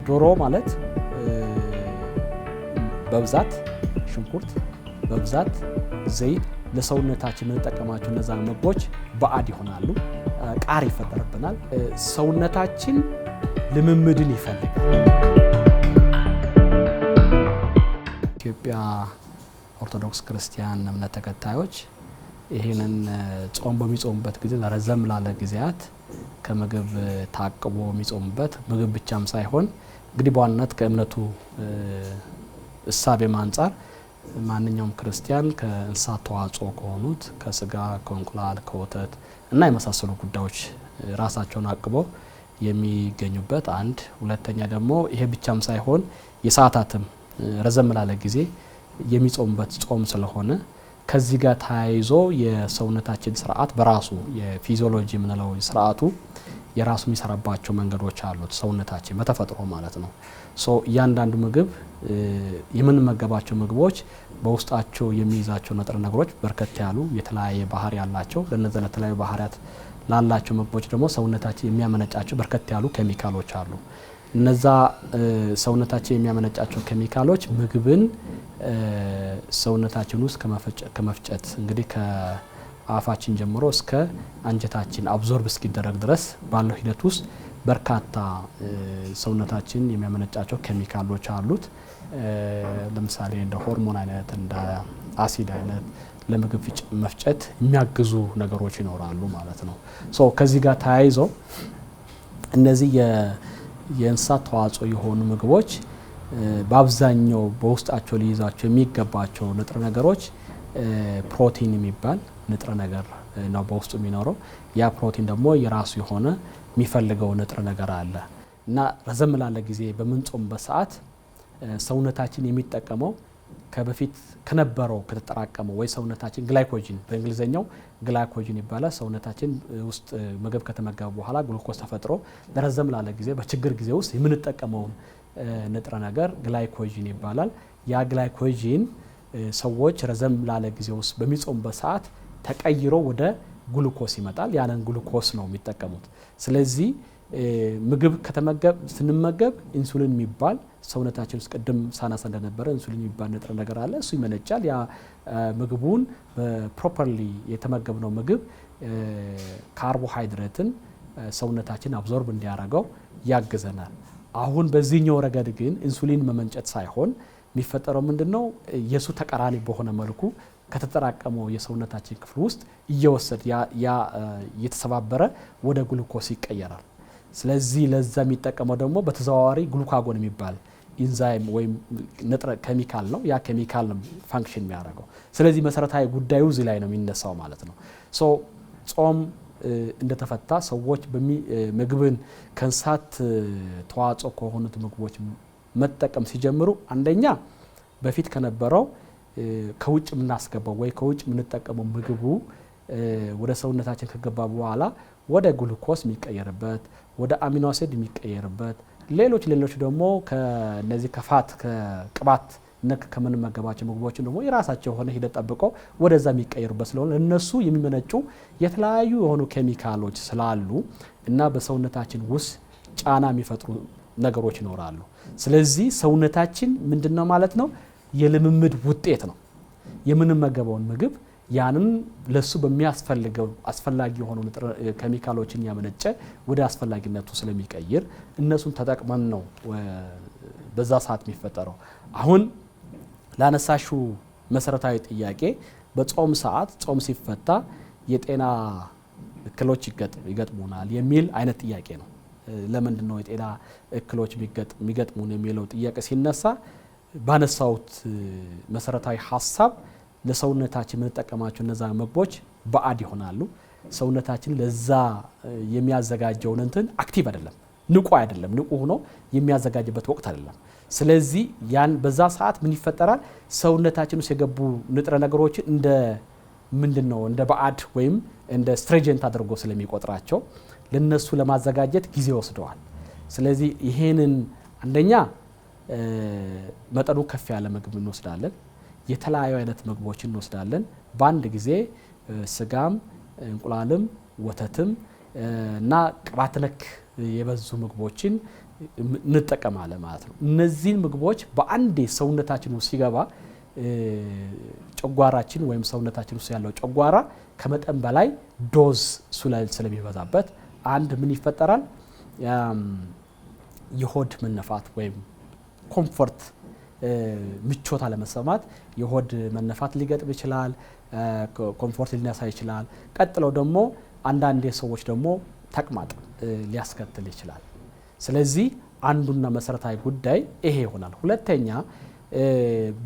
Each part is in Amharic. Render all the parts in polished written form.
ዶሮ ማለት በብዛት ሽንኩርት በብዛት ዘይት ለሰውነታችን የምንጠቀማቸው እነዛ ምግቦች ባዕድ ይሆናሉ። ቃር ይፈጠርብናል። ሰውነታችን ልምምድን ይፈልጋል። ኢትዮጵያ ኦርቶዶክስ ክርስቲያን እምነት ተከታዮች ይሄንን ጾም በሚጾሙበት ጊዜ ለረዘም ላለ ጊዜያት ከምግብ ታቅቦ የሚጾሙበት ምግብ ብቻም ሳይሆን እንግዲህ በዋናነት ከእምነቱ እሳቤ አንፃር ማንኛውም ክርስቲያን ከእንስሳት ተዋጽኦ ከሆኑት ከስጋ፣ ከእንቁላል፣ ከወተት እና የመሳሰሉ ጉዳዮች ራሳቸውን አቅበው የሚገኙበት አንድ፣ ሁለተኛ ደግሞ ይሄ ብቻም ሳይሆን የሰዓታትም ረዘም ላለ ጊዜ የሚጾሙበት ጾም ስለሆነ ከዚህ ጋር ተያይዞ የሰውነታችን ስርዓት በራሱ የፊዚዮሎጂ የምንለው ስርዓቱ የራሱ የሚሰራባቸው መንገዶች አሉት። ሰውነታችን በተፈጥሮ ማለት ነው። እያንዳንዱ ምግብ የምንመገባቸው ምግቦች በውስጣቸው የሚይዛቸው ንጥረ ነገሮች በርከት ያሉ የተለያየ ባህሪ ያላቸው ለነዚህ ለተለያዩ ባህሪያት ላላቸው ምግቦች ደግሞ ሰውነታችን የሚያመነጫቸው በርከት ያሉ ኬሚካሎች አሉ። እነዛ ሰውነታችን የሚያመነጫቸው ኬሚካሎች ምግብን ሰውነታችን ውስጥ ከመፍጨት እንግዲህ ከአፋችን ጀምሮ እስከ አንጀታችን አብዞርብ እስኪደረግ ድረስ ባለው ሂደት ውስጥ በርካታ ሰውነታችን የሚያመነጫቸው ኬሚካሎች አሉት። ለምሳሌ እንደ ሆርሞን አይነት እንደ አሲድ አይነት ለምግብ መፍጨት የሚያግዙ ነገሮች ይኖራሉ ማለት ነው። ከዚህ ጋር ተያይዞ እነዚህ የእንስሳት ተዋጽኦ የሆኑ ምግቦች በአብዛኛው በውስጣቸው ሊይዛቸው የሚገባቸው ንጥረ ነገሮች ፕሮቲን የሚባል ንጥረ ነገር ነው በውስጡ የሚኖረው። ያ ፕሮቲን ደግሞ የራሱ የሆነ የሚፈልገው ንጥረ ነገር አለ እና ረዘም ላለ ጊዜ በምንጾምበት ሰዓት ሰውነታችን የሚጠቀመው ከበፊት ከነበረው ከተጠራቀመው ወይ ሰውነታችን ግላይኮጂን በእንግሊዘኛው ግላይኮጂን ይባላል። ሰውነታችን ውስጥ ምግብ ከተመገበ በኋላ ግሉኮስ ተፈጥሮ ለረዘም ላለ ጊዜ በችግር ጊዜ ውስጥ የምንጠቀመውን ንጥረ ነገር ግላይኮጂን ይባላል። ያ ግላይኮጂን ሰዎች ረዘም ላለ ጊዜ ውስጥ በሚጾሙበት ሰዓት ተቀይሮ ወደ ግሉኮስ ይመጣል። ያንን ግሉኮስ ነው የሚጠቀሙት። ስለዚህ ምግብ ስንመገብ ኢንሱሊን የሚባል ሰውነታችን ውስጥ ቅድም ሳናሳ እንደነበረ ኢንሱሊን የሚባል ንጥረ ነገር አለ። እሱ ይመነጫል። ያ ምግቡን ፕሮፐርሊ የተመገብነው ምግብ ካርቦሃይድሬትን ሰውነታችን አብዞርብ እንዲያደርገው ያግዘናል። አሁን በዚህኛው ረገድ ግን ኢንሱሊን መመንጨት ሳይሆን የሚፈጠረው ምንድነው? የሱ ተቃራኒ በሆነ መልኩ ከተጠራቀመው የሰውነታችን ክፍል ውስጥ እየወሰድ ያ እየተሰባበረ ወደ ግሉኮስ ይቀየራል። ስለዚህ ለዛ የሚጠቀመው ደግሞ በተዘዋዋሪ ግሉካጎን የሚባል ኢንዛይም ወይም ንጥረ ኬሚካል ነው። ያ ኬሚካል ነው ፋንክሽን የሚያደርገው። ስለዚህ መሰረታዊ ጉዳዩ እዚህ ላይ ነው የሚነሳው ማለት ነው። ጾም እንደተፈታ ሰዎች ምግብን ከእንስሳት ተዋጽኦ ከሆኑት ምግቦች መጠቀም ሲጀምሩ አንደኛ በፊት ከነበረው ከውጭ የምናስገባው ወይ ከውጭ የምንጠቀመው ምግቡ ወደ ሰውነታችን ከገባ በኋላ ወደ ግሉኮስ የሚቀየርበት ወደ አሚኖ አሲድ የሚቀየርበት ሌሎች ደግሞ ከነዚህ ከፋት ከቅባት ነክ ከምንመገባቸው ምግቦች ደግሞ የራሳቸው ሆነ ሂደት ጠብቀው ወደዛ የሚቀየሩበት ስለሆነ እነሱ የሚመነጩ የተለያዩ የሆኑ ኬሚካሎች ስላሉ እና በሰውነታችን ውስጥ ጫና የሚፈጥሩ ነገሮች ይኖራሉ። ስለዚህ ሰውነታችን ምንድነው ማለት ነው? የልምምድ ውጤት ነው። የምንመገበውን ምግብ ያንን ለሱ በሚያስፈልገው አስፈላጊ የሆኑ ኬሚካሎችን ያመነጨ ወደ አስፈላጊነቱ ስለሚቀይር እነሱን ተጠቅመን ነው በዛ ሰዓት የሚፈጠረው። አሁን ላነሳሹ መሰረታዊ ጥያቄ በጾም ሰዓት ጾም ሲፈታ የጤና እክሎች ይገጥሙናል የሚል አይነት ጥያቄ ነው። ለምንድን ነው የጤና እክሎች የሚገጥሙን የሚለው ጥያቄ ሲነሳ ባነሳውት መሰረታዊ ሀሳብ ለሰውነታችን የምንጠቀማቸው እነዛ ምግቦች ባዕድ ይሆናሉ። ሰውነታችን ለዛ የሚያዘጋጀውን እንትን አክቲቭ አይደለም፣ ንቁ አይደለም፣ ንቁ ሆኖ የሚያዘጋጅበት ወቅት አይደለም። ስለዚህ ያን በዛ ሰዓት ምን ይፈጠራል? ሰውነታችን ውስጥ የገቡ ንጥረ ነገሮችን እንደ ባዕድ ወይም እንደ ስትሬጀንት አድርጎ ስለሚቆጥራቸው ለነሱ ለማዘጋጀት ጊዜ ወስደዋል። ስለዚህ ይሄንን አንደኛ መጠኑ ከፍ ያለ ምግብ እንወስዳለን። የተለያዩ አይነት ምግቦችን እንወስዳለን። በአንድ ጊዜ ስጋም፣ እንቁላልም፣ ወተትም እና ቅባት ነክ የበዙ ምግቦችን እንጠቀማለን ማለት ነው። እነዚህን ምግቦች በአንዴ ሰውነታችን ውስጥ ሲገባ ጨጓራችን ወይም ሰውነታችን ውስጥ ያለው ጨጓራ ከመጠን በላይ ዶዝ ስለሚበዛበት አንድ ምን ይፈጠራል? የሆድ መነፋት ወይም ኮምፎርት ምቾት አለመሰማት የሆድ መነፋት ሊገጥም ይችላል። ኮምፎርት ሊነሳ ይችላል። ቀጥለው ደግሞ አንዳንድ ሰዎች ደግሞ ተቅማጥ ሊያስከትል ይችላል። ስለዚህ አንዱና መሰረታዊ ጉዳይ ይሄ ይሆናል። ሁለተኛ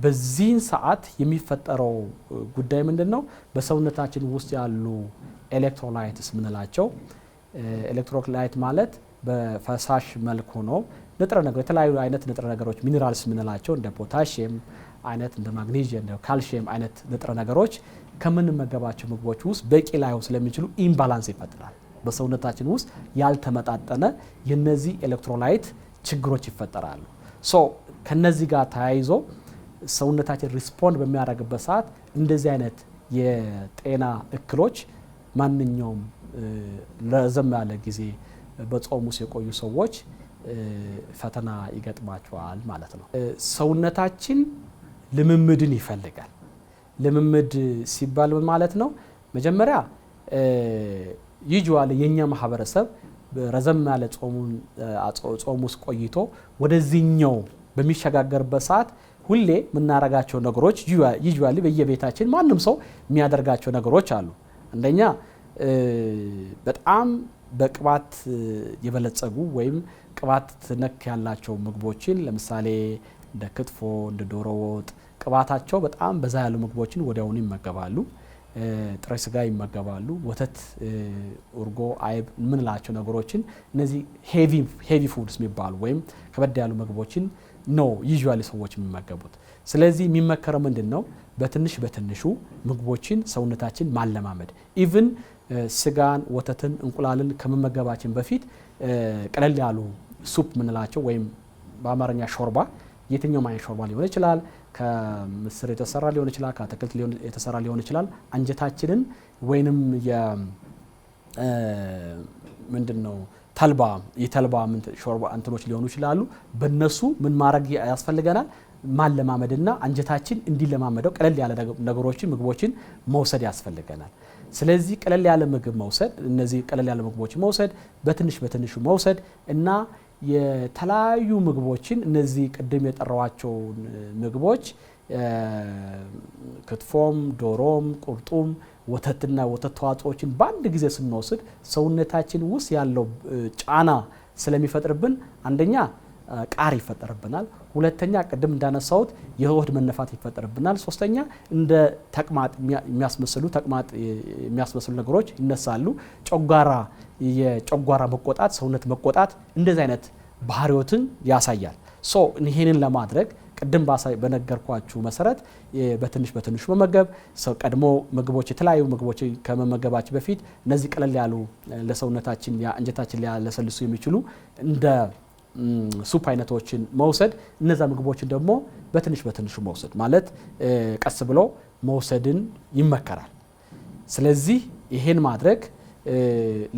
በዚህን ሰዓት የሚፈጠረው ጉዳይ ምንድነው? በሰውነታችን ውስጥ ያሉ ኤሌክትሮላይትስ ምንላቸው ኤሌክትሮላይት ማለት በፈሳሽ መልክ ሆኖ ንጥረ ነገር የተለያዩ አይነት ንጥረ ነገሮች ሚነራልስ ምንላቸው እንደ ፖታሺየም አይነት እንደ ማግኔዥየም እንደ ካልሲየም አይነት ንጥረ ነገሮች ከምንመገባቸው ምግቦች ውስጥ በቂ ላይሆን ስለሚችሉ ኢምባላንስ ይፈጠራል። በሰውነታችን ውስጥ ያልተመጣጠነ የነዚህ ኤሌክትሮላይት ችግሮች ይፈጠራሉ። ሶ ከነዚህ ጋር ተያይዞ ሰውነታችን ሪስፖንድ በሚያደርግበት ሰዓት እንደዚህ አይነት የጤና እክሎች ማንኛውም ለዘም ያለ ጊዜ በጾም ውስጥ የቆዩ ሰዎች ፈተና ይገጥማቸዋል ማለት ነው። ሰውነታችን ልምምድን ይፈልጋል። ልምምድ ሲባል ምን ማለት ነው? መጀመሪያ ዩጁዋሊ የኛ ማህበረሰብ ረዘም ያለ ጾም ውስጥ ቆይቶ ወደዚህኛው በሚሸጋገርበት ሰዓት ሁሌ የምናረጋቸው ነገሮች ዩጁዋሊ በየቤታችን ማንም ሰው የሚያደርጋቸው ነገሮች አሉ። አንደኛ በጣም በቅባት የበለጸጉ ወይም ቅባት ነክ ያላቸው ምግቦችን ለምሳሌ እንደ ክትፎ እንደ ዶሮ ወጥ ቅባታቸው በጣም በዛ ያሉ ምግቦችን ወዲያውኑ ይመገባሉ። ጥሬ ስጋ ይመገባሉ። ወተት፣ እርጎ፣ አይብ ምንላቸው ነገሮችን እነዚህ ሄቪ ፉድስ የሚባሉ ወይም ከበድ ያሉ ምግቦችን ነው ዩዥዋሊ ሰዎች የሚመገቡት። ስለዚህ የሚመከረው ምንድነው? በትንሽ በትንሹ ምግቦችን ሰውነታችን ማለማመድ ኢቭን ስጋን፣ ወተትን፣ እንቁላልን ከመመገባችን በፊት ቀለል ያሉ ሱፕ ምንላቸው ወይም በአማርኛ ሾርባ የትኛውም አይነት ሾርባ ሊሆን ይችላል። ከምስር የተሰራ ሊሆን ይችላል፣ ከአትክልት የተሰራ ሊሆን ይችላል። አንጀታችንን ወይንም ምንድነው የተልባ ሾርባ እንትኖች ሊሆኑ ይችላሉ። በእነሱ ምን ማድረግ ያስፈልገናል? ማለማመድና አንጀታችን እንዲለማመደው ቀለል ያለ ነገሮችን ምግቦችን መውሰድ ያስፈልገናል። ስለዚህ ቀለል ያለ ምግብ መውሰድ እነዚህ ቀለል ያለ ምግቦችን መውሰድ በትንሽ በትንሹ መውሰድ እና የተለያዩ ምግቦችን እነዚህ ቅድም የጠራዋቸው ምግቦች ክትፎም፣ ዶሮም፣ ቁርጡም፣ ወተትና ወተት ተዋጽኦችን በአንድ ጊዜ ስንወስድ ሰውነታችን ውስጥ ያለው ጫና ስለሚፈጥርብን አንደኛ ቃር ይፈጠርብናል። ሁለተኛ ቅድም እንዳነሳሁት የሆድ መነፋት ይፈጠርብናል። ሶስተኛ እንደ ተቅማጥ የሚያስመስሉ ነገሮች ይነሳሉ። የጨጓራ መቆጣት፣ ሰውነት መቆጣት እንደዚህ አይነት ባህሪዎትን ያሳያል። ይሄንን ለማድረግ ቅድም በነገርኳችሁ መሰረት በትንሽ በትንሹ መመገብ ቀድሞ ምግቦች የተለያዩ ምግቦች ከመመገባችን በፊት እነዚህ ቀለል ያሉ ለሰውነታችን አንጀታችን ሊያለሰልሱ የሚችሉ እንደ ሱፕ አይነቶችን መውሰድ እነዛ ምግቦችን ደግሞ በትንሽ በትንሹ መውሰድ ማለት ቀስ ብሎ መውሰድን ይመከራል። ስለዚህ ይሄን ማድረግ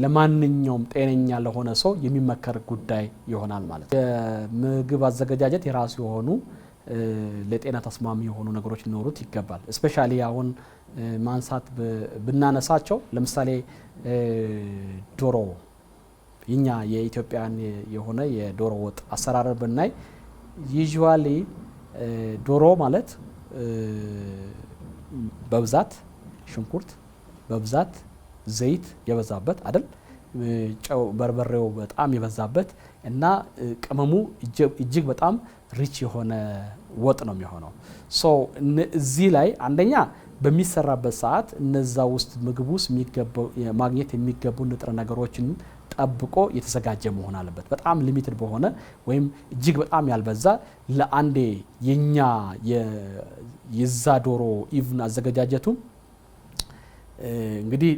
ለማንኛውም ጤነኛ ለሆነ ሰው የሚመከር ጉዳይ ይሆናል ማለት ነው። የምግብ አዘገጃጀት የራሱ የሆኑ ለጤና ተስማሚ የሆኑ ነገሮች ሊኖሩት ይገባል። ስፔሻሊ አሁን ማንሳት ብናነሳቸው ለምሳሌ ዶሮ የኛ የኢትዮጵያን የሆነ የዶሮ ወጥ አሰራር ብናይ ዩዥዋሊ ዶሮ ማለት በብዛት ሽንኩርት በብዛት ዘይት የበዛበት አይደል? ጨው በርበሬው በጣም የበዛበት እና ቅመሙ እጅግ በጣም ሪች የሆነ ወጥ ነው የሚሆነው። እዚህ ላይ አንደኛ በሚሰራበት ሰዓት እነዛ ውስጥ ምግብ ውስጥ ማግኘት የሚገቡ ንጥረ ነገሮችን ጠብቆ የተዘጋጀ መሆን አለበት። በጣም ሊሚትድ በሆነ ወይም እጅግ በጣም ያልበዛ ለአንዴ የኛ የዛ ዶሮ ኢቭን አዘገጃጀቱ እንግዲህ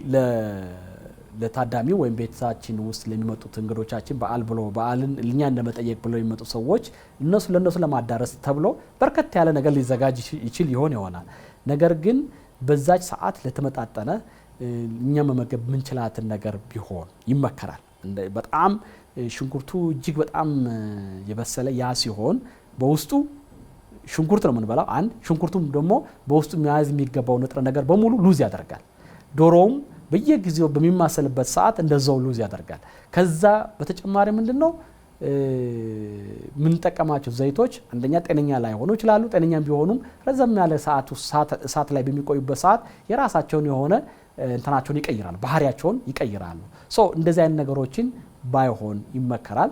ለታዳሚ ወይም ቤታችን ውስጥ ለሚመጡት እንግዶቻችን በዓልን እኛ እንደመጠየቅ ብለው የሚመጡ ሰዎች ለነሱ ለማዳረስ ተብሎ በርከት ያለ ነገር ሊዘጋጅ ይችል ይሆናል። ነገር ግን በዛች ሰዓት ለተመጣጠነ እኛ መመገብ ምንችላትን ነገር ቢሆን ይመከራል። በጣም ሽንኩርቱ እጅግ በጣም የበሰለ ያ ሲሆን በውስጡ ሽንኩርት ነው የምንበላው አንድ ሽንኩርቱም ደግሞ በውስጡ መያዝ የሚገባው ንጥረ ነገር በሙሉ ሉዝ ያደርጋል ዶሮውም በየጊዜው በሚማሰልበት ሰዓት እንደዛው ሉዝ ያደርጋል ከዛ በተጨማሪ ምንድነው ምን ተቀማቸው ዘይቶች አንደኛ ጤነኛ ላይ ሆኖ ይችላሉ ጤነኛም ቢሆኑም ረዘም ያለ ሰዓት ላይ በሚቆዩበት ሰዓት የራሳቸውን የሆነ እንትናቸውን ይቀይራሉ ባህሪያቸውን ይቀይራሉ እንደዚህ አይነት ነገሮችን ባይሆን ይመከራል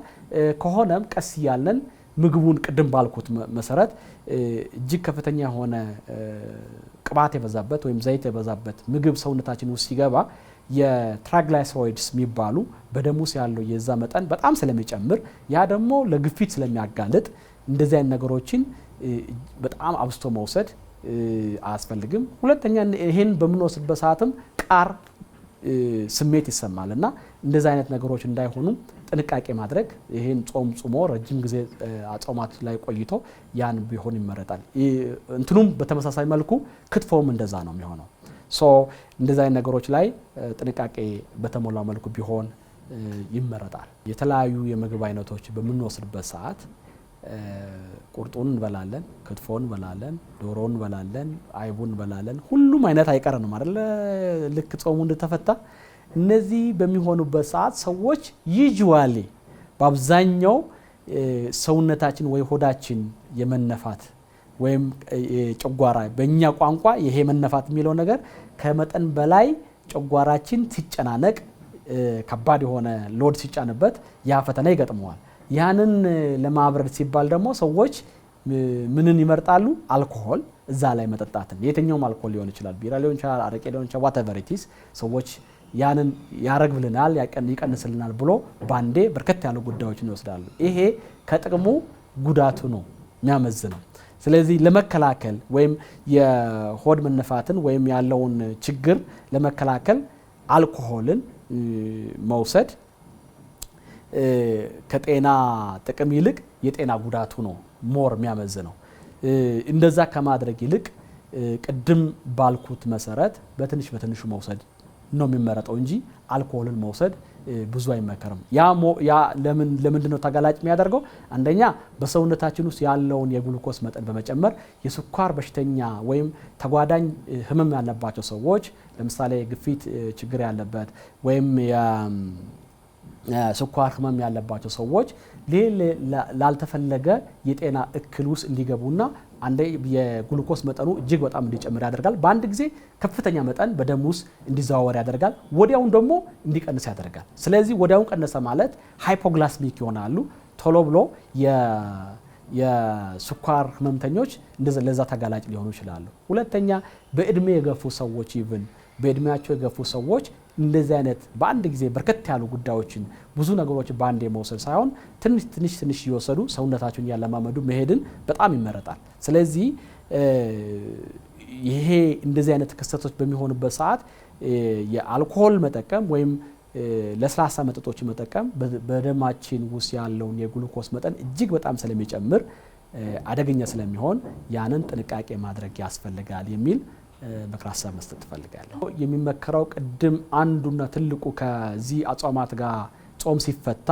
ከሆነም ቀስ ያለን ምግቡን ቅድም ባልኩት መሰረት እጅግ ከፍተኛ ሆነ ቅባት የበዛበት ወይም ዘይት የበዛበት ምግብ ሰውነታችን ውስጥ ሲገባ የትራይግላይሰራይድስ የሚባሉ በደም ውስጥ ያለው የዛ መጠን በጣም ስለሚጨምር ያ ደግሞ ለግፊት ስለሚያጋልጥ እንደዚህ አይነት ነገሮችን በጣም አብስቶ መውሰድ አያስፈልግም ሁለተኛ ይሄን በመኖስበት ሰዓትም ቃር ስሜት ይሰማልና እንደዚህ አይነት ነገሮች እንዳይሆኑ ጥንቃቄ ማድረግ ይሄን ጾም ጾሞ ረጅም ጊዜ አጾማት ላይ ቆይቶ ያን ቢሆን ይመረጣል እንትኑም በተመሳሳይ መልኩ ክትፎም እንደዛ ነው የሚሆነው እንደዚህ አይነት ነገሮች ላይ ጥንቃቄ በተሞላ መልኩ ቢሆን ይመረጣል የተለያዩ የምግብ አይነቶች በመንወስድበት ሰዓት ቁርጡን እንበላለን ክትፎን እንበላለን ዶሮን እንበላለን አይቡን እንበላለን ሁሉም አይነት አይቀርንም አይደል ልክ ጾሙ እንደተፈታ እነዚህ በሚሆኑበት ሰዓት ሰዎች ዩዥዋሊ በአብዛኛው ሰውነታችን ወይ ሆዳችን የመነፋት ወይም ጨጓራ በእኛ ቋንቋ ይሄ መነፋት የሚለው ነገር ከመጠን በላይ ጨጓራችን ሲጨናነቅ ከባድ የሆነ ሎድ ሲጫንበት ያ ፈተና ይገጥመዋል ያንን ለማብረድ ሲባል ደግሞ ሰዎች ምንን ይመርጣሉ አልኮሆል እዛ ላይ መጠጣትን የትኛውም አልኮሆል ሊሆን ይችላል ቢራ ሊሆን ይችላል አረቄ ሊሆን ይችላል whatever it is ሰዎች ያንን ያረግብልናል ይቀንስልናል ብሎ ባንዴ በርከት ያሉ ጉዳዮችን ይወስዳሉ ይሄ ከጥቅሙ ጉዳቱ ነው የሚያመዝነው ስለዚህ ለመከላከል ወይም የሆድ መነፋትን ወይም ያለውን ችግር ለመከላከል አልኮሆልን መውሰድ ከጤና ጥቅም ይልቅ የጤና ጉዳቱ ነው ሞር የሚያመዝነው እንደዛ ከማድረግ ይልቅ ቅድም ባልኩት መሰረት በትንሹ መውሰድ ነው የሚመረጠው እንጂ አልኮሆልን መውሰድ ብዙ አይመከርም ያ ለምንድነው ተጋላጭ የሚያደርገው አንደኛ በሰውነታችን ውስጥ ያለውን የግሉኮስ መጠን በመጨመር የስኳር በሽተኛ ወይም ተጓዳኝ ህመም ያለባቸው ሰዎች ለምሳሌ ግፊት ችግር ያለበት ወይም ስኳር ህመም ያለባቸው ሰዎች ላልተፈለገ የጤና እክል ውስጥ እንዲገቡና አንዴ የግሉኮስ መጠኑ እጅግ በጣም እንዲጨምር ያደርጋል በአንድ ጊዜ ከፍተኛ መጠን በደም ውስጥ እንዲዘዋወር ያደርጋል ወዲያውን ደግሞ እንዲቀንስ ያደርጋል ስለዚህ ወዲያውን ቀነሰ ማለት ሃይፖግላይሲሚክ ይሆናሉ ቶሎ ብሎ የስኳር ህመምተኞች ለዛ ተጋላጭ ሊሆኑ ይችላሉ ሁለተኛ በእድሜ የገፉ ሰዎች በእድሜያቸው የገፉ ሰዎች እንደዚህ አይነት በአንድ ጊዜ በርከት ያሉ ጉዳዮችን ብዙ ነገሮች ባንዴ መውሰድ ሳይሆን ትንሽ ይወሰዱ ሰውነታቸውን ያለማመዱ መሄድን በጣም ይመረጣል ስለዚህ ይሄ እንደዚህ አይነት ክስተቶች በሚሆኑበት ሰዓት የአልኮሆል መጠቀም ወይም ለስላሳ መጠጦች መጠቀም በደማችን ውስጥ ያለውን የግሉኮስ መጠን እጅግ በጣም ስለሚጨምር አደገኛ ስለሚሆን ያንን ጥንቃቄ ማድረግ ያስፈልጋል የሚል ምክር ሀሳብ መስጠት ፈልጋለሁ የሚመከረው ቅድም አንዱና ትልቁ ከዚህ አጾማት ጋር ጾም ሲፈታ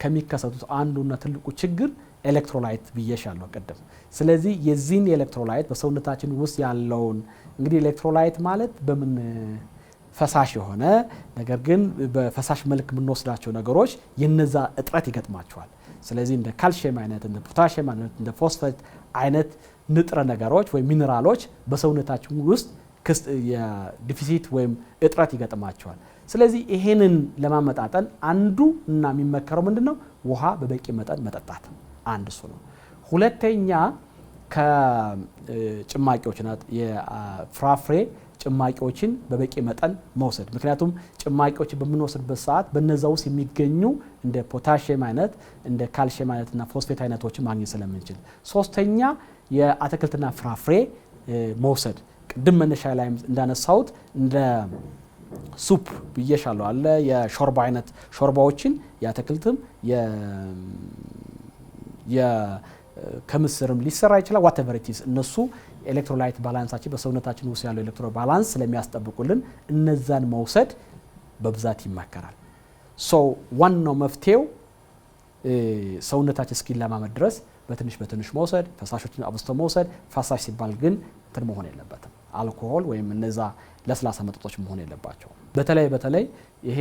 ከሚከሰቱት አንዱና ትልቁ ችግር ኤሌክትሮላይት ብዬሻለሁ ቅድም ስለዚህ የዚህን ኤሌክትሮላይት በሰውነታችን ውስጥ ያለውን እንግዲህ ኤሌክትሮላይት ማለት በምን ፈሳሽ የሆነ ነገር ግን በፈሳሽ መልክ የምንወስዳቸው ነገሮች የነዛ እጥረት ይገጥማቸዋል ስለዚህ እንደ ካልሲየም አይነት እንደ ፖታሺየም አይነት እንደ ፎስፌት አይነት ንጥረ ነገሮች ወይ ሚነራሎች በሰውነታችን ውስጥ የዲፊሲት ወይም እጥረት ይገጥማቸዋል ስለዚህ ይሄንን ለማመጣጠን አንዱ እና የሚመከረው ምንድነው ውሃ በበቂ መጠን መጠጣት አንድ እሱ ነው ሁለተኛ ከጭማቂዎችና የፍራፍሬ ጭማቂዎችን በበቂ መጠን መውሰድ ምክንያቱም ጭማቂዎች በመንወስድበት ሰዓት በነዛ ውስጥ የሚገኙ እንደ ፖታሺየም አይነት እንደ ካልሲየም አይነትና ፎስፌት አይነቶችን ማግኘት ስለምንችል ሶስተኛ የአትክልትና ፍራፍሬ መውሰድ ቅድም መነሻ ላይ እንዳነሳሁት እንደ ሱፕ ብዬሻለሁ አለ የሾርባ አይነት ሾርባዎችን የአትክልትም ከምስርም ሊሰራ ይችላል whatever it is እነሱ ኤሌክትሮላይት ባላንሳችን በሰውነታችን ውስጥ ያለው ኤሌክትሮ ባላንስ ስለሚያስጠብቁልን እነዛን መውሰድ በብዛት ይመከራል ዋናው መፍትሄው ሰውነታችን እስኪለማመድ ድረስ በትንሽ መውሰድ፣ ፈሳሾችን አብዝቶ መውሰድ። ፈሳሽ ሲባል ግን እንትን መሆን የለበትም አልኮሆል ወይም እነዛ ለስላሳ መጠጦች መሆን የለባቸው። በተለይ ይሄ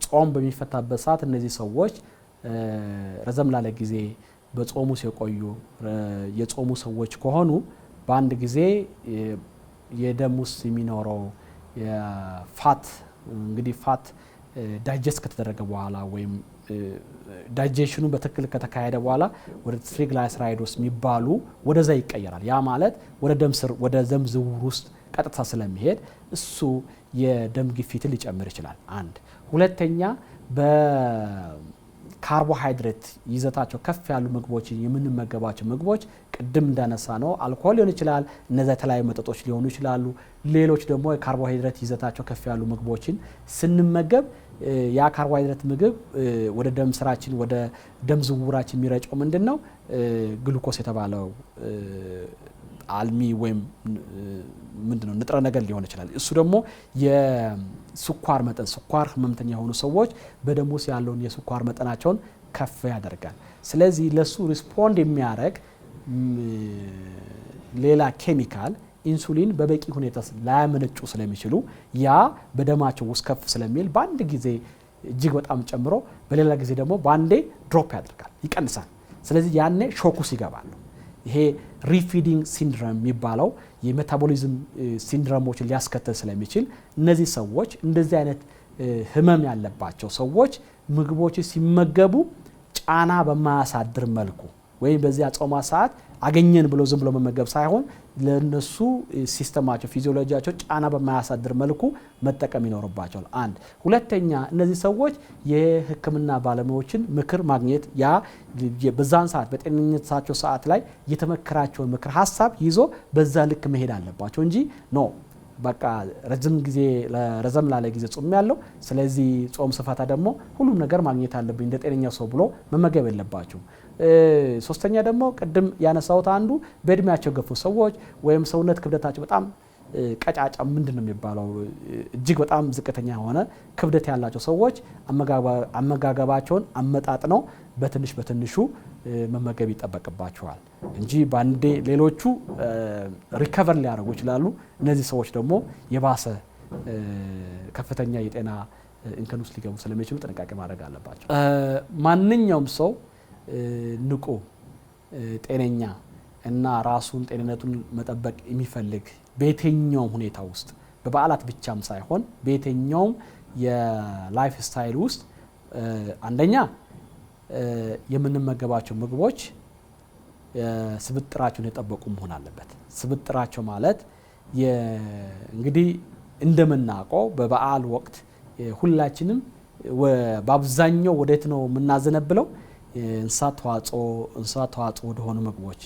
ጾም በሚፈታበት ሰዓት እነዚህ ሰዎች ረዘም ላለ ጊዜ በጾሙ ሲቆዩ የጾሙ ሰዎች ከሆኑ በአንድ ጊዜ የደም ውስጥ የሚኖረው የፋት እንግዲህ ፋት ዳይጀስት ከተደረገ በኋላ ወይም ዳይጀሽኑ በትክክል ከተካሄደ በኋላ ወደ ትሪግላይሰራይዶስ የሚባሉ ወደዛ ይቀየራል። ያ ማለት ወደ ደም ዝውውር ውስጥ ቀጥታ ስለሚሄድ እሱ የደም ግፊትን ሊጨምር ይችላል። አንድ ሁለተኛ በካርቦሃይድሬት ይዘታቸው ከፍ ያሉ ምግቦችን የምንመገባቸው ምግቦች ቅድም እንዳነሳ ነው አልኮሆል ሊሆን ይችላል፣ እነዛ የተለያዩ መጠጦች ሊሆኑ ይችላሉ። ሌሎች ደግሞ የካርቦሃይድሬት ይዘታቸው ከፍ ያሉ ምግቦችን ስንመገብ ያ ካርቦሃይድሬት ምግብ ወደ ደም ስራችን ወደ ደም ዝውውራችን የሚረጨው ምንድነው? ግሉኮስ የተባለው አልሚ ወይም ምንድነው ንጥረ ነገር ሊሆን ይችላል። እሱ ደግሞ የስኳር መጠን ስኳር ህመምተኛ የሆኑ ሰዎች በደም ውስጥ ያለውን የስኳር መጠናቸውን ከፍ ያደርጋል። ስለዚህ ለሱ ሪስፖንድ የሚያደርግ ሌላ ኬሚካል ኢንሱሊን በበቂ ሁኔታ ላያመነጩ ስለሚችሉ ያ በደማቸው ውስጥ ከፍ ስለሚል በአንድ ጊዜ እጅግ በጣም ጨምሮ በሌላ ጊዜ ደግሞ በአንዴ ድሮፕ ያደርጋል፣ ይቀንሳል። ስለዚህ ያኔ ሾኩስ ይገባሉ። ይሄ ሪፊዲንግ ሲንድሮም የሚባለው የሜታቦሊዝም ሲንድሮሞችን ሊያስከትል ስለሚችል እነዚህ ሰዎች እንደዚህ አይነት ህመም ያለባቸው ሰዎች ምግቦች ሲመገቡ ጫና በማያሳድር መልኩ ወይም በዚያ ጾማ ሰዓት አገኘን ብሎ ዝም ብሎ መመገብ ሳይሆን ለነሱ ሲስተማቸው ፊዚዮሎጂያቸው ጫና በማያሳድር መልኩ መጠቀም ይኖርባቸዋል። አንድ ሁለተኛ እነዚህ ሰዎች የህክምና ባለሙያዎችን ምክር ማግኘት ያ በዛን ሰዓት በጤንነታቸው ሰዓት ላይ የተመከራቸውን ምክር ሀሳብ ይዞ በዛ ልክ መሄድ አለባቸው እንጂ ኖ በቃ ረዘም ላለ ጊዜ ጾም ያለው ስለዚህ ጾም ስፈታ ደግሞ ሁሉም ነገር ማግኘት አለብኝ እንደ ጤነኛ ሰው ብሎ መመገብ የለባቸው። ሶስተኛ ደግሞ ቅድም ያነሳውት አንዱ በእድሜያቸው ገፉ ሰዎች ወይም ሰውነት ክብደታቸው በጣም ቀጫጫ ምንድነው የሚባለው እጅግ በጣም ዝቅተኛ የሆነ ክብደት ያላቸው ሰዎች አመጋገባቸውን አመጣጥነው በትንሹ መመገብ ይጠበቅባቸዋል እንጂ ባንዴ ሌሎቹ ሪከቨር ሊያደርጉ ይችላሉ። እነዚህ ሰዎች ደግሞ የባሰ ከፍተኛ የጤና እንከን ውስጥ ሊገቡ ስለሚችሉ ጥንቃቄ ማድረግ አለባቸው። ማንኛውም ሰው ንቁ ጤነኛ እና ራሱን ጤንነቱን መጠበቅ የሚፈልግ በየትኛውም ሁኔታ ውስጥ በበዓላት ብቻም ሳይሆን በየትኛውም የላይፍ ስታይል ውስጥ አንደኛ የምንመገባቸው ምግቦች ስብጥራቸውን የጠበቁ መሆን አለበት። ስብጥራቸው ማለት እንግዲህ እንደምናውቀው በበዓል ወቅት ሁላችንም በአብዛኛው ወዴት ነው የምናዘነብለው? እንስሳት ተዋጽኦ ወደሆኑ ምግቦች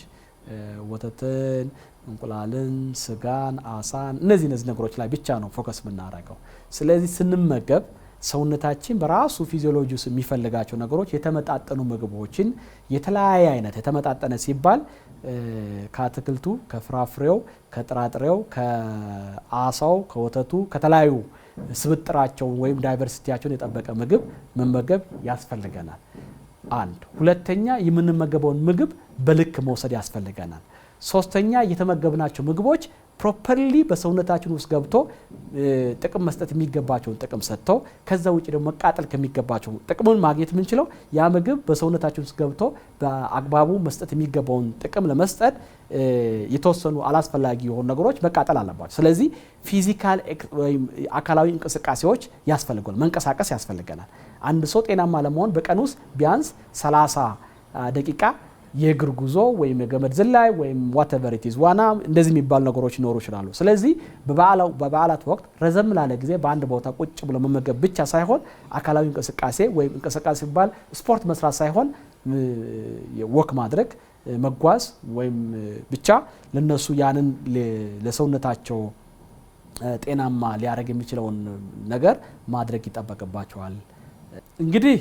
ወተትን፣ እንቁላልን፣ ስጋን፣ አሳን እነዚህ ነገሮች ላይ ብቻ ነው ፎከስ የምናደርገው። ስለዚህ ስንመገብ ሰውነታችን በራሱ ፊዚዮሎጂ ውስጥ የሚፈልጋቸው ነገሮች የተመጣጠኑ ምግቦችን የተለያየ አይነት የተመጣጠነ ሲባል ከአትክልቱ፣ ከፍራፍሬው፣ ከጥራጥሬው፣ ከአሳው፣ ከወተቱ ከተለያዩ ስብጥራቸውን ወይም ዳይቨርሲቲያቸውን የጠበቀ ምግብ መመገብ ያስፈልገናል። አንድ ሁለተኛ የምንመገበውን ምግብ በልክ መውሰድ ያስፈልገናል። ሶስተኛ የተመገብናቸው ምግቦች ፕሮፐርሊ በሰውነታችን ውስጥ ገብቶ ጥቅም መስጠት የሚገባቸውን ጥቅም ሰጥተው ከዛ ውጪ ደግሞ መቃጠል ከሚገባቸው ጥቅሙን ማግኘት የምንችለው ያ ምግብ በሰውነታችን ውስጥ ገብቶ በአግባቡ መስጠት የሚገባውን ጥቅም ለመስጠት የተወሰኑ አላስፈላጊ የሆኑ ነገሮች መቃጠል አለባቸው። ስለዚህ ፊዚካል ወይም አካላዊ እንቅስቃሴዎች ያስፈልጋል፣ መንቀሳቀስ ያስፈልገናል። አንድ ሰው ጤናማ ለመሆን በቀን ውስጥ ቢያንስ 30 ደቂቃ የእግር ጉዞ ወይም የገመድ ዝላይ ወይም ዋትኤቨር ኢት ኢዝ ዋና እንደዚህ የሚባሉ ነገሮች ይኖሩ ይችላሉ። ስለዚህ በበዓላት ወቅት ረዘም ላለ ጊዜ በአንድ ቦታ ቁጭ ብሎ መመገብ ብቻ ሳይሆን አካላዊ እንቅስቃሴ ወይም እንቅስቃሴ ሲባል ስፖርት መስራት ሳይሆን ወክ ማድረግ፣ መጓዝ ወይም ብቻ ለነሱ ያንን ለሰውነታቸው ጤናማ ሊያደርግ የሚችለውን ነገር ማድረግ ይጠበቅባቸዋል። እንግዲህ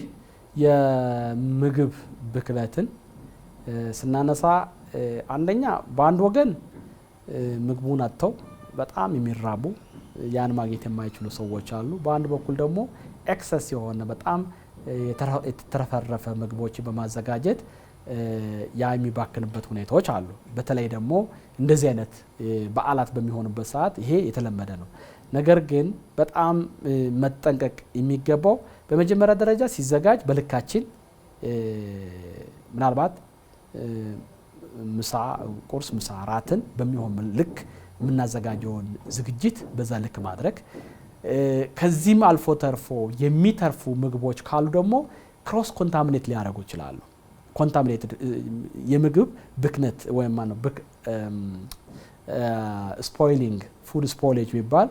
የምግብ ብክለትን ስናነሳ አንደኛ በአንድ ወገን ምግቡን አጥተው በጣም የሚራቡ ያን ማግኘት የማይችሉ ሰዎች አሉ። በአንድ በኩል ደግሞ ኤክሰስ የሆነ በጣም የተረፈረፈ ምግቦችን በማዘጋጀት ያ የሚባክንበት ሁኔታዎች አሉ። በተለይ ደግሞ እንደዚህ አይነት በዓላት በሚሆኑበት ሰዓት ይሄ የተለመደ ነው። ነገር ግን በጣም መጠንቀቅ የሚገባው በመጀመሪያ ደረጃ ሲዘጋጅ በልካችን ምናልባት ምሳ፣ ቁርስ፣ ምሳ፣ እራትን በሚሆን ልክ የምናዘጋጀውን ዝግጅት በዛ ልክ ማድረግ። ከዚህም አልፎ ተርፎ የሚተርፉ ምግቦች ካሉ ደግሞ ክሮስ ኮንታሚኔት ሊያደርጉ ይችላሉ። ኮንታሚኔትድ የምግብ ብክነት ወይም ስፖይሊንግ ፉድ ስፖይሌጅ የሚባል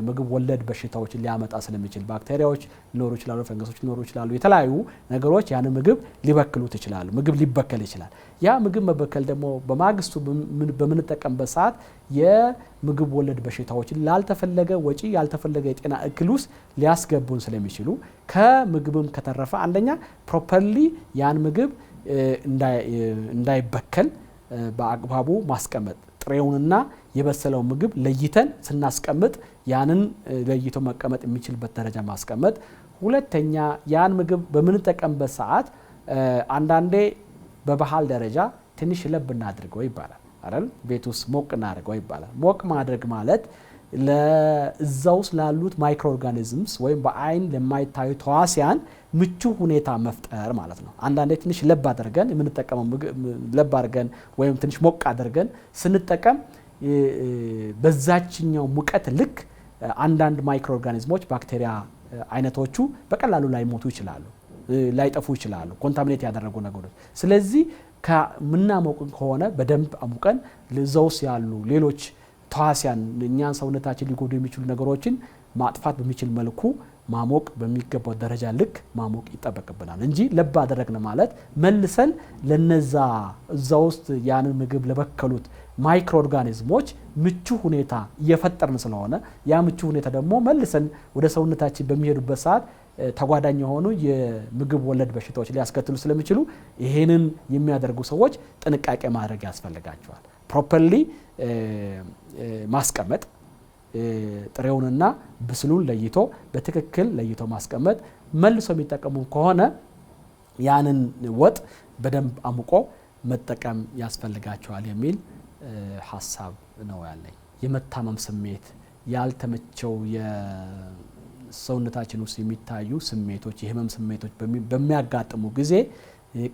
ምግብ ወለድ በሽታዎችን ሊያመጣ ስለሚችል ባክቴሪያዎች ሊኖሩ ይችላሉ፣ ፈንገሶች ሊኖሩ ይችላሉ። የተለያዩ ነገሮች ያን ምግብ ሊበክሉት ይችላሉ። ምግብ ሊበከል ይችላል። ያ ምግብ መበከል ደግሞ በማግስቱ በምንጠቀምበት ሰዓት የምግብ ወለድ በሽታዎችን ላልተፈለገ ወጪ ያልተፈለገ የጤና እክል ውስጥ ሊያስገቡን ስለሚችሉ ከምግብም ከተረፈ አንደኛ ፕሮፐርሊ ያን ምግብ እንዳይበከል በአግባቡ ማስቀመጥ፣ ጥሬውንና የበሰለው ምግብ ለይተን ስናስቀምጥ ያንን ለይቶ መቀመጥ የሚችልበት ደረጃ ማስቀመጥ። ሁለተኛ ያን ምግብ በምንጠቀምበት ሰዓት አንዳንዴ በባህል ደረጃ ትንሽ ለብ እናድርገው ይባላል አይደል? ቤት ውስጥ ሞቅ እናድርገው ይባላል። ሞቅ ማድረግ ማለት ለዛው ስላሉት ማይክሮ ኦርጋኒዝምስ ወይም በአይን ለማይታዩ ተዋሲያን ምቹ ሁኔታ መፍጠር ማለት ነው። አንዳንዴ ትንሽ ለብ አድርገን የምንጠቀመው ለብ አድርገን ወይም ትንሽ ሞቅ አድርገን ስንጠቀም በዛችኛው ሙቀት ልክ አንዳንድ ማይክሮ ኦርጋኒዝሞች ባክቴሪያ አይነቶቹ በቀላሉ ላይሞቱ ይችላሉ፣ ላይጠፉ ይችላሉ፣ ኮንታሚኔት ያደረጉ ነገሮች። ስለዚህ ከምናሞቅ ከሆነ በደንብ አሙቀን ለዛውስ ያሉ ሌሎች ተዋሲያን እኛን ሰውነታችን ሊጎዱ የሚችሉ ነገሮችን ማጥፋት በሚችል መልኩ ማሞቅ በሚገባው ደረጃ ልክ ማሞቅ ይጠበቅብናል እንጂ ለብ አደረግን ማለት መልሰን ለነዛ እዛ ውስጥ ያንን ምግብ ለበከሉት ማይክሮ ኦርጋኒዝሞች ምቹ ሁኔታ እየፈጠርን ስለሆነ ያ ምቹ ሁኔታ ደግሞ መልሰን ወደ ሰውነታችን በሚሄዱበት ሰዓት ተጓዳኝ የሆኑ የምግብ ወለድ በሽታዎች ሊያስከትሉ ስለሚችሉ ይሄንን የሚያደርጉ ሰዎች ጥንቃቄ ማድረግ ያስፈልጋቸዋል። ፕሮፐርሊ ማስቀመጥ፣ ጥሬውንና ብስሉን ለይቶ በትክክል ለይቶ ማስቀመጥ፣ መልሶ የሚጠቀሙ ከሆነ ያንን ወጥ በደንብ አሙቆ መጠቀም ያስፈልጋቸዋል የሚል ሀሳብ ነው ያለኝ። የመታመም ስሜት፣ ያልተመቸው የሰውነታችን ውስጥ የሚታዩ ስሜቶች፣ የህመም ስሜቶች በሚያጋጥሙ ጊዜ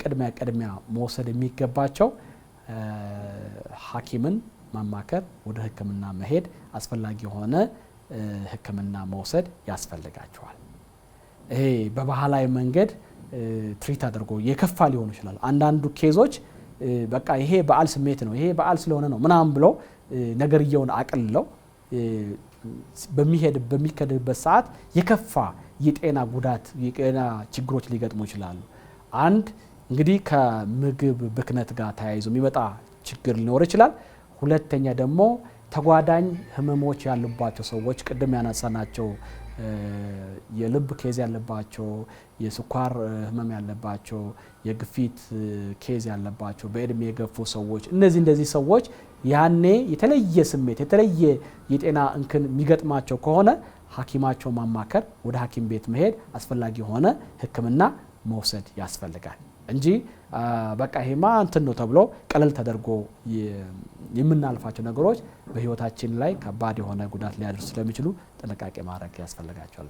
ቅድሚያ መውሰድ የሚገባቸው ሐኪምን ማማከር፣ ወደ ሕክምና መሄድ፣ አስፈላጊ የሆነ ሕክምና መውሰድ ያስፈልጋቸዋል። ይሄ በባህላዊ መንገድ ትሪት አድርጎ የከፋ ሊሆኑ ይችላል። አንዳንዱ ኬዞች በቃ ይሄ በዓል ስሜት ነው፣ ይሄ በዓል ስለሆነ ነው ምናምን ብለው ነገርየውን አቅልለው በሚከድበት ሰዓት የከፋ የጤና ጉዳት፣ የጤና ችግሮች ሊገጥሙ ይችላሉ። አንድ እንግዲህ ከምግብ ብክነት ጋር ተያይዞ የሚመጣ ችግር ሊኖር ይችላል። ሁለተኛ ደግሞ ተጓዳኝ ህመሞች ያሉባቸው ሰዎች ቅድም ያነሳናቸው የልብ ኬዝ ያለባቸው፣ የስኳር ህመም ያለባቸው፣ የግፊት ኬዝ ያለባቸው፣ በእድሜ የገፉ ሰዎች እንደዚህ ሰዎች ያኔ የተለየ ስሜት የተለየ የጤና እንክን የሚገጥማቸው ከሆነ ሐኪማቸው ማማከር፣ ወደ ሐኪም ቤት መሄድ፣ አስፈላጊ የሆነ ሕክምና መውሰድ ያስፈልጋል እንጂ በቃ ይሄማ እንትን ነው ተብሎ ቀለል ተደርጎ የምናልፋቸው ነገሮች በህይወታችን ላይ ከባድ የሆነ ጉዳት ሊያደርሱ ስለሚችሉ ጥንቃቄ ማድረግ ያስፈልጋቸዋል።